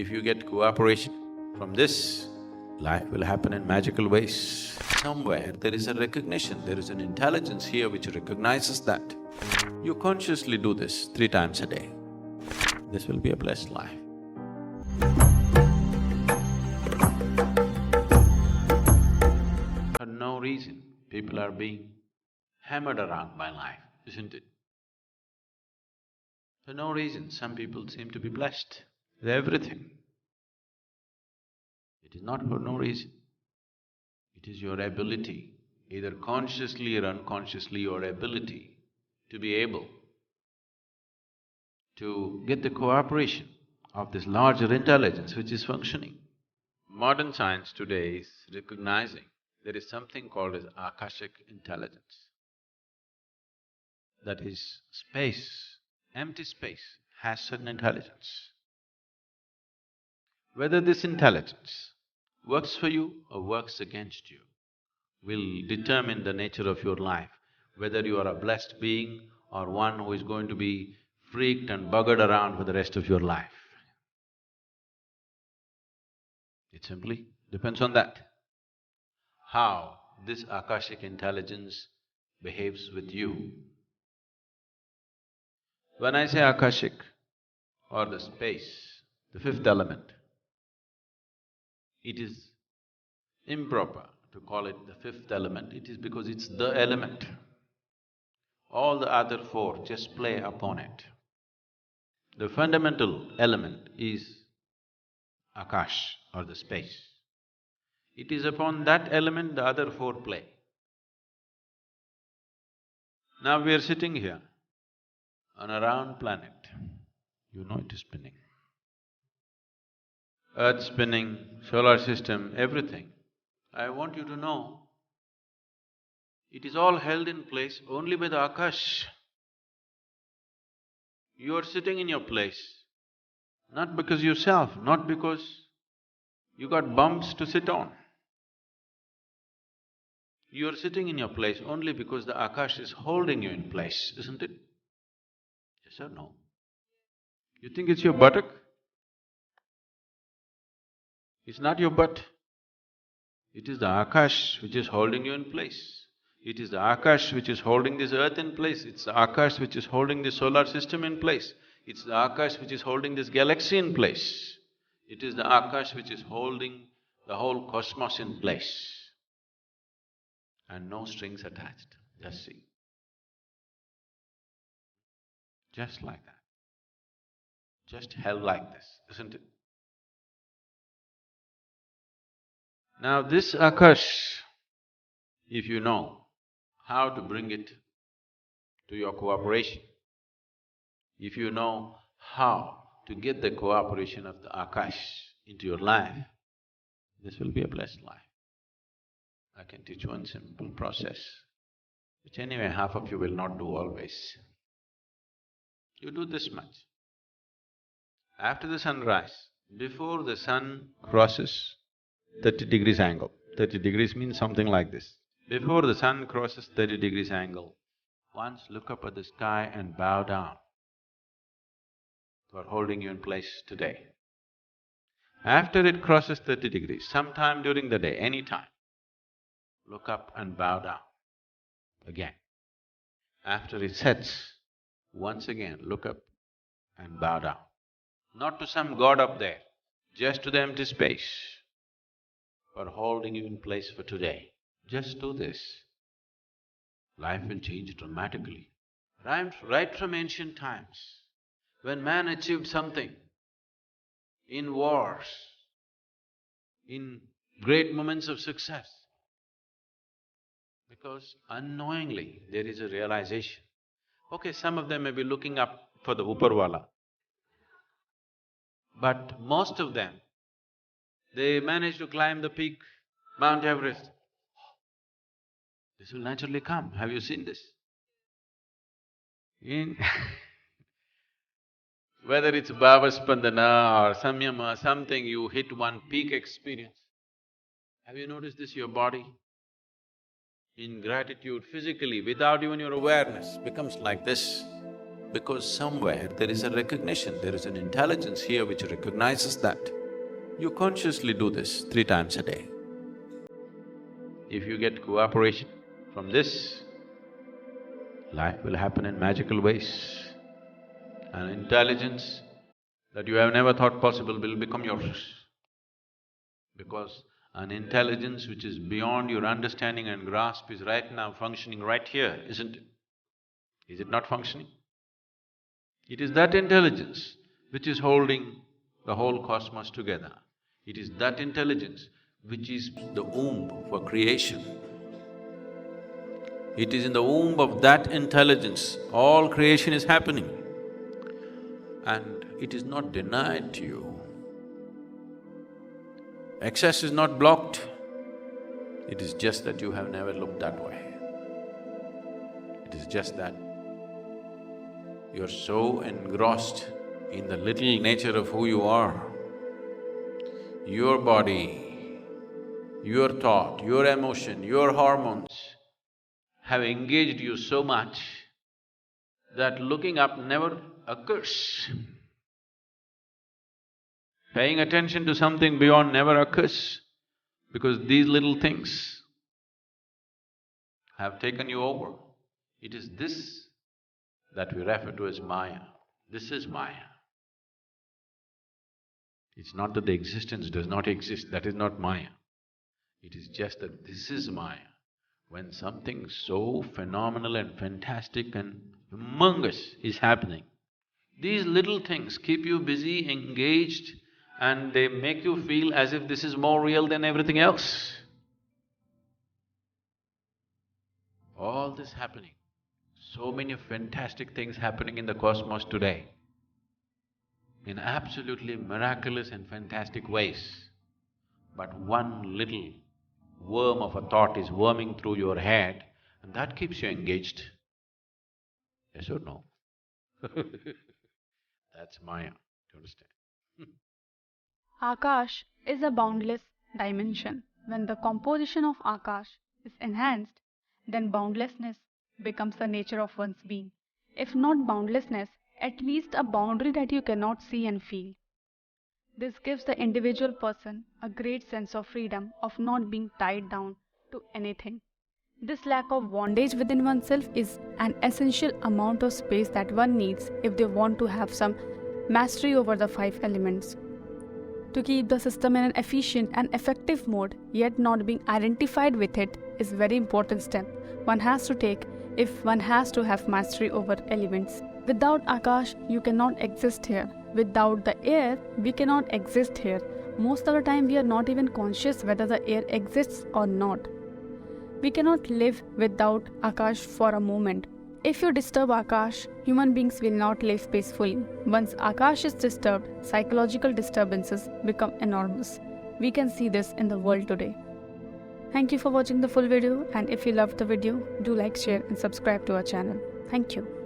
If you get cooperation from this, life will happen in magical ways. Somewhere there is a recognition, there is an intelligence here which recognizes that. You consciously do this 3 times a day. This will be a blessed life. For no reason, people are being hammered around by life, isn't it? For no reason, some people seem to be blessed with everything. It is not for no reason. It is your ability, either consciously or unconsciously, your ability to be able to get the cooperation of this larger intelligence which is functioning. Modern science today is recognizing there is something called as akashic intelligence. That is, space, empty space has certain intelligence. Whether this intelligence works for you or works against you will determine the nature of your life, whether you are a blessed being or one who is going to be freaked and buggered around for the rest of your life. It simply depends on that, how this akashic intelligence behaves with you. When I say akashic or the space, the 5th element, it is improper to call it the 5th element, it is because it's the element. All the other 4 just play upon it. The fundamental element is akash or the space. It is upon that element the other 4 play. Now we are sitting here on a round planet, you know it is spinning. Earth spinning, solar system, everything. I want you to know, it is all held in place only by the akash. You are sitting in your place, not because yourself, not because you got bumps to sit on. You are sitting in your place only because the akash is holding you in place, isn't it? Yes or no? You think it's your buttock? It's not your butt. It is the akash which is holding you in place. It is the akash which is holding this earth in place. It's the akash which is holding the solar system in place. It's the akash which is holding this galaxy in place. It is the akash which is holding the whole cosmos in place. And no strings attached, just see. Just like that. Just held like this, isn't it? Now this akash, if you know how to bring it to your cooperation, if you know how to get the cooperation of the akash into your life, this will be a blessed life. I can teach one simple process, which anyway half of you will not do always. You do this much. After the sunrise, before the sun crosses 30 degrees angle, 30 degrees means something like this. Before the sun crosses 30 degrees angle, once look up at the sky and bow down for holding you in place today. After it crosses 30 degrees, sometime during the day, any time, look up and bow down again. After it sets, once again look up and bow down. Not to some god up there, just to the empty space for holding you in place for today. Just do this. Life will change dramatically. Right from ancient times, when man achieved something in wars, in great moments of success, because unknowingly there is a realization. Okay, some of them may be looking up for the Uparwala, but most of them, they manage to climb the peak, Mount Everest. This will naturally come. Have you seen this? Whether it's Baba Spandana or Samyama, something, you hit one peak experience. Have you noticed this? Your body, in gratitude, physically, without even your awareness, becomes like this. Because somewhere there is a recognition, there is an intelligence here which recognizes that. You consciously do this 3 times a day. If you get cooperation from this, life will happen in magical ways. An intelligence that you have never thought possible will become yours. Because an intelligence which is beyond your understanding and grasp is right now functioning right here, isn't it? Is it not functioning? It is that intelligence which is holding the whole cosmos together. It is that intelligence which is the womb for creation. It is in the womb of that intelligence all creation is happening. And it is not denied to you. Access is not blocked. It is just that you have never looked that way. It is just that you're so engrossed in the little nature of who you are. Your body, your thought, your emotion, your hormones have engaged you so much that looking up never occurs. Paying attention to something beyond never occurs because these little things have taken you over. It is this that we refer to as Maya. This is Maya. It's not that the existence does not exist, that is not Maya. It is just that this is Maya. When something so phenomenal and fantastic and humongous is happening, these little things keep you busy, engaged, and they make you feel as if this is more real than everything else. All this happening, so many fantastic things happening in the cosmos today, in absolutely miraculous and fantastic ways. But one little worm of a thought is worming through your head and that keeps you engaged. Yes or no? That's Maya, do you understand? Akash is a boundless dimension. When the composition of Akash is enhanced, then boundlessness becomes the nature of one's being. If not boundlessness, at least a boundary that you cannot see and feel. This gives the individual person a great sense of freedom of not being tied down to anything. This lack of bondage within oneself is an essential amount of space that one needs if they want to have some mastery over the 5 elements. To keep the system in an efficient and effective mode, yet not being identified with it, is a very important step one has to take if one has to have mastery over elements. Without Akash, you cannot exist here. Without the air, we cannot exist here. Most of the time, we are not even conscious whether the air exists or not. We cannot live without Akash for a moment. If you disturb Akash, human beings will not live peacefully. Once Akash is disturbed, psychological disturbances become enormous. We can see this in the world today. Thank you for watching the full video, and if you loved the video, do like, share and subscribe to our channel. Thank you.